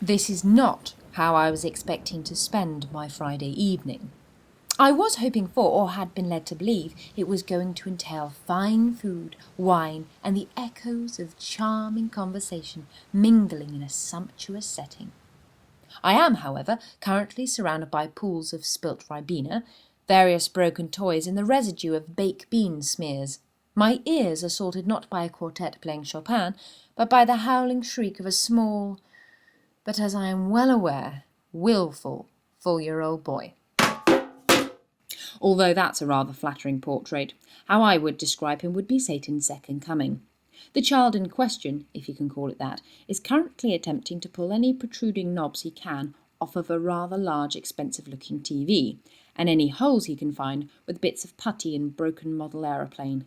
This is not how I was expecting to spend my Friday evening. I was hoping for, or had been led to believe, it was going to entail fine food, wine, and the echoes of charming conversation mingling in a sumptuous setting. I am, however, currently surrounded by pools of spilt Ribena, various broken toys, and the residue of baked bean smears. My ears are assaulted not by a quartet playing Chopin, but by the howling shriek of a small, but as I am well aware, wilful 4-year-old boy. Although that's a rather flattering portrait. How I would describe him would be Satan's second coming. The child in question, if you can call it that, is currently attempting to pull any protruding knobs he can off of a rather large, expensive-looking TV, and any holes he can find with bits of putty and broken model aeroplane.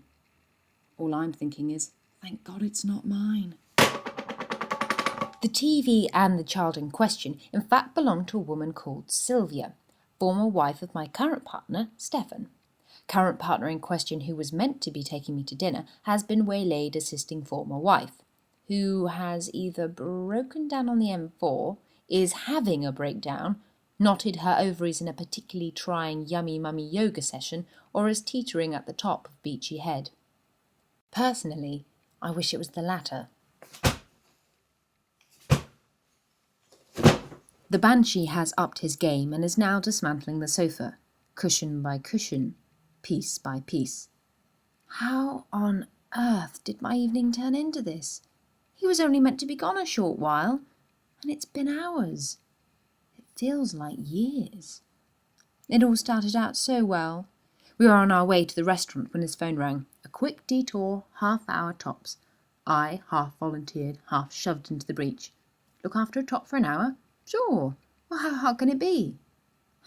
All I'm thinking is, thank God it's not mine. The TV and the child in question in fact belong to a woman called Sylvia, former wife of my current partner, Stefan. Current partner in question, who was meant to be taking me to dinner, has been waylaid assisting former wife, who has either broken down on the M4, is having a breakdown, knotted her ovaries in a particularly trying yummy mummy yoga session, or is teetering at the top of Beachy Head. Personally, I wish it was the latter. The Banshee has upped his game and is now dismantling the sofa, cushion by cushion, piece by piece. How on earth did my evening turn into this? He was only meant to be gone a short while, and it's been hours. It feels like years. It all started out so well. We were on our way to the restaurant when his phone rang. A quick detour, half-hour tops. I half volunteered, half shoved into the breach. Look after a top for an hour? Sure. Well, how hard can it be?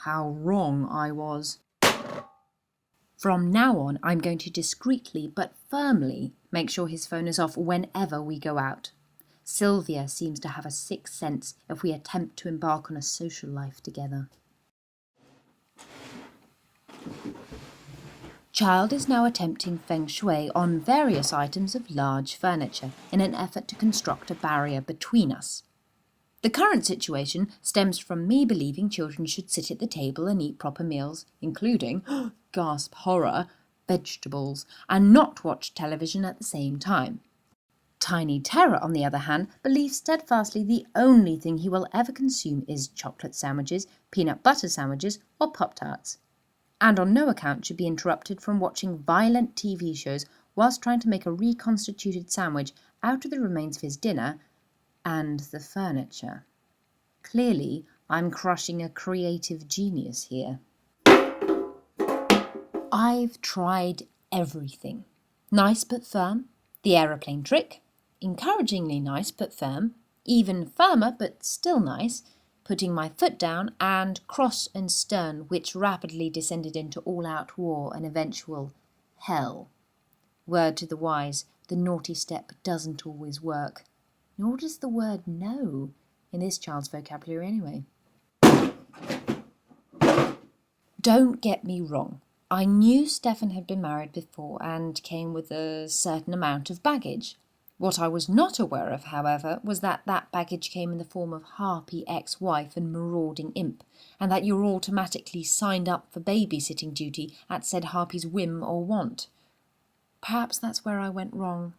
How wrong I was. From now on, I'm going to discreetly but firmly make sure his phone is off whenever we go out. Sylvia seems to have a sixth sense if we attempt to embark on a social life together. Child is now attempting feng shui on various items of large furniture in an effort to construct a barrier between us. The current situation stems from me believing children should sit at the table and eat proper meals, including, gasp horror, vegetables, and not watch television at the same time. Tiny Terror, on the other hand, believes steadfastly the only thing he will ever consume is chocolate sandwiches, peanut butter sandwiches, or Pop-Tarts, and on no account should be interrupted from watching violent TV shows whilst trying to make a reconstituted sandwich out of the remains of his dinner and the furniture. Clearly, I'm crushing a creative genius here. I've tried everything. Nice but firm, the aeroplane trick, encouragingly nice but firm, even firmer but still nice, putting my foot down, and cross and stern, which rapidly descended into all-out war and eventual hell. Word to the wise, the naughty step doesn't always work. Nor does the word no, in this child's vocabulary anyway. Don't get me wrong. I knew Stefan had been married before and came with a certain amount of baggage. What I was not aware of, however, was that baggage came in the form of harpy ex-wife and marauding imp, and that you were automatically signed up for babysitting duty at said harpy's whim or want. Perhaps that's where I went wrong.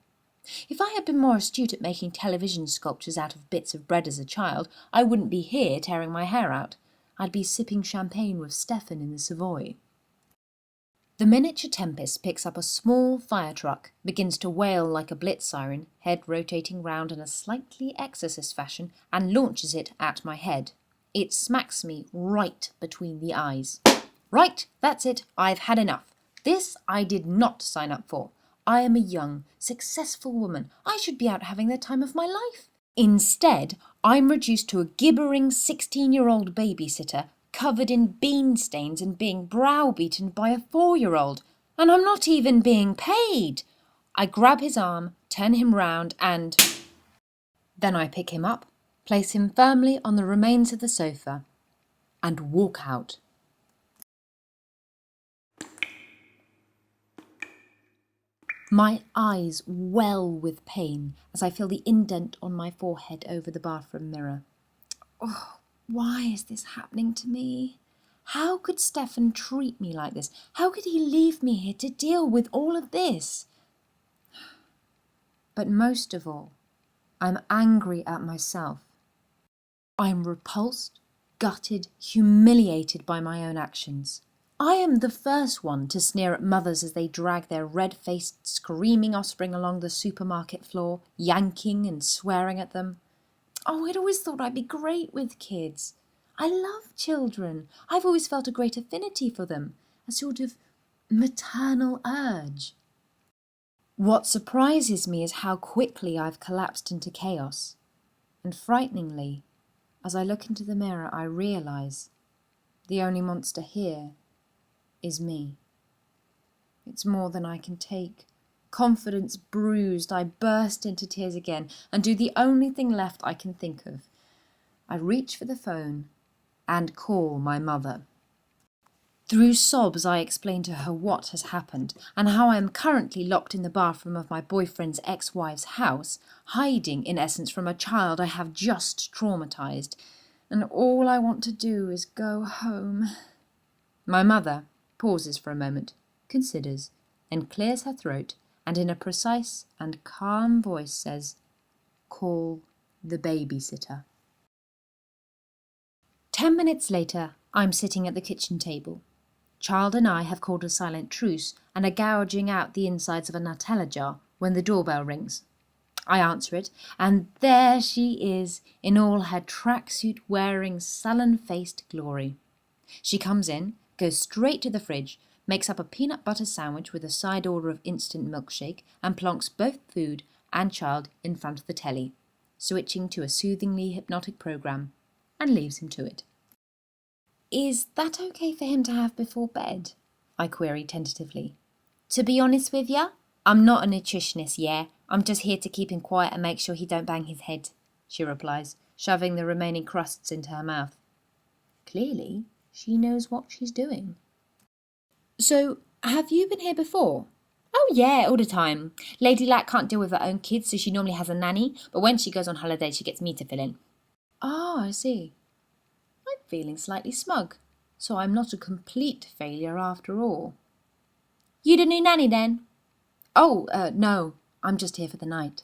If I had been more astute at making television sculptures out of bits of bread as a child, I wouldn't be here tearing my hair out. I'd be sipping champagne with Stefan in the Savoy. The miniature Tempest picks up a small fire truck, begins to wail like a blitz siren, head rotating round in a slightly exorcist fashion, and launches it at my head. It smacks me right between the eyes. Right, that's it, I've had enough. This I did not sign up for. I am a young, successful woman. I should be out having the time of my life. Instead, I'm reduced to a gibbering 16-year-old babysitter covered in bean stains and being browbeaten by a 4-year-old. And I'm not even being paid. I grab his arm, turn him round, and then I pick him up, place him firmly on the remains of the sofa, and walk out. My eyes well with pain as I feel the indent on my forehead over the bathroom mirror. Oh, why is this happening to me? How could Stefan treat me like this? How could he leave me here to deal with all of this? But most of all, I'm angry at myself. I'm repulsed, gutted, humiliated by my own actions. I am the first one to sneer at mothers as they drag their red-faced, screaming offspring along the supermarket floor, yanking and swearing at them. Oh, I'd always thought I'd be great with kids. I love children. I've always felt a great affinity for them, a sort of maternal urge. What surprises me is how quickly I've collapsed into chaos. And frighteningly, as I look into the mirror, I realise the only monster here is me. It's more than I can take. Confidence bruised, I burst into tears again and do the only thing left I can think of. I reach for the phone and call my mother. Through sobs, I explain to her what has happened and how I am currently locked in the bathroom of my boyfriend's ex-wife's house, hiding, in essence, from a child I have just traumatised. And all I want to do is go home. My mother pauses for a moment, considers, then clears her throat and in a precise and calm voice says, "Call the babysitter." 10 minutes later, I'm sitting at the kitchen table. Child and I have called a silent truce and are gouging out the insides of a Nutella jar when the doorbell rings. I answer it, and there she is, in all her tracksuit-wearing, sullen-faced glory. She comes in, goes straight to the fridge, makes up a peanut butter sandwich with a side order of instant milkshake, and plonks both food and child in front of the telly, switching to a soothingly hypnotic program, and leaves him to it. "Is that okay for him to have before bed?" I query tentatively. "To be honest with ya, I'm not a nutritionist, yeah. I'm just here to keep him quiet and make sure he don't bang his head," she replies, shoving the remaining crusts into her mouth. Clearly, she knows what she's doing. "So, have you been here before?" "Oh yeah, all the time. Lady Lack can't deal with her own kids, so she normally has a nanny, but when she goes on holiday, she gets me to fill in." "Oh, I see." I'm feeling slightly smug, so I'm not a complete failure after all. "You the new nanny then?" "Oh, no, I'm just here for the night."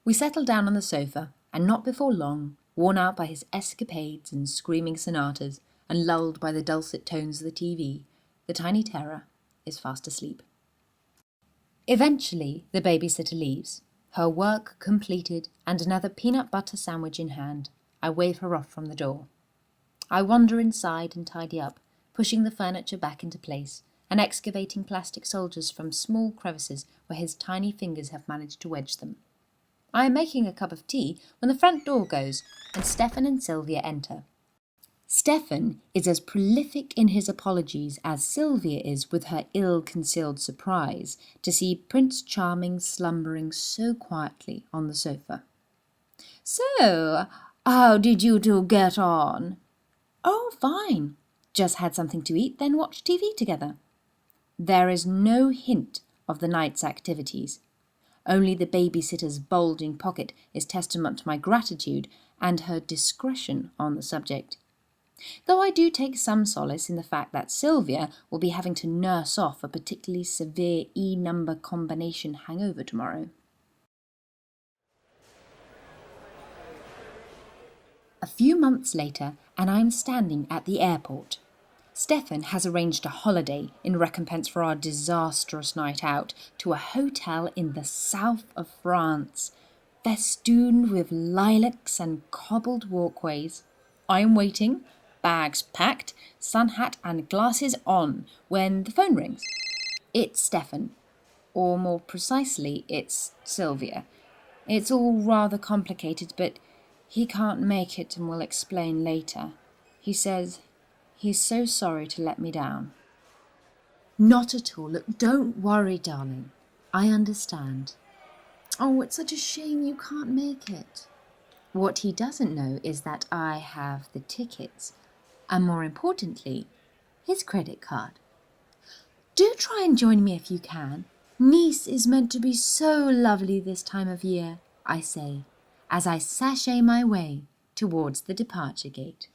We settle down on the sofa, and not before long, worn out by his escapades and screaming sonatas, and lulled by the dulcet tones of the TV, the tiny terror is fast asleep. Eventually, the babysitter leaves, her work completed and another peanut butter sandwich in hand. I wave her off from the door. I wander inside and tidy up, pushing the furniture back into place and excavating plastic soldiers from small crevices where his tiny fingers have managed to wedge them. I am making a cup of tea when the front door goes and Stefan and Sylvia enter. Stefan is as prolific in his apologies as Sylvia is with her ill-concealed surprise to see Prince Charming slumbering so quietly on the sofa. "So, how did you two get on?" "Oh, fine. Just had something to eat, then watched TV together." There is no hint of the night's activities. Only the babysitter's bulging pocket is testament to my gratitude and her discretion on the subject. Though I do take some solace in the fact that Sylvia will be having to nurse off a particularly severe E-number combination hangover tomorrow. A few months later, and I'm standing at the airport. Stefan has arranged a holiday in recompense for our disastrous night out to a hotel in the south of France, festooned with lilacs and cobbled walkways. I am waiting, bags packed, sun hat and glasses on, when the phone rings. It's Stefan, or more precisely, it's Sylvia. It's all rather complicated, but he can't make it and will explain later. He says he's so sorry to let me down. "Not at all. Look, don't worry, darling. I understand." "Oh, it's such a shame you can't make it." What he doesn't know is that I have the tickets, and more importantly, his credit card. "Do try and join me if you can. Nice is meant to be so lovely this time of year," I say, as I sashay my way towards the departure gate.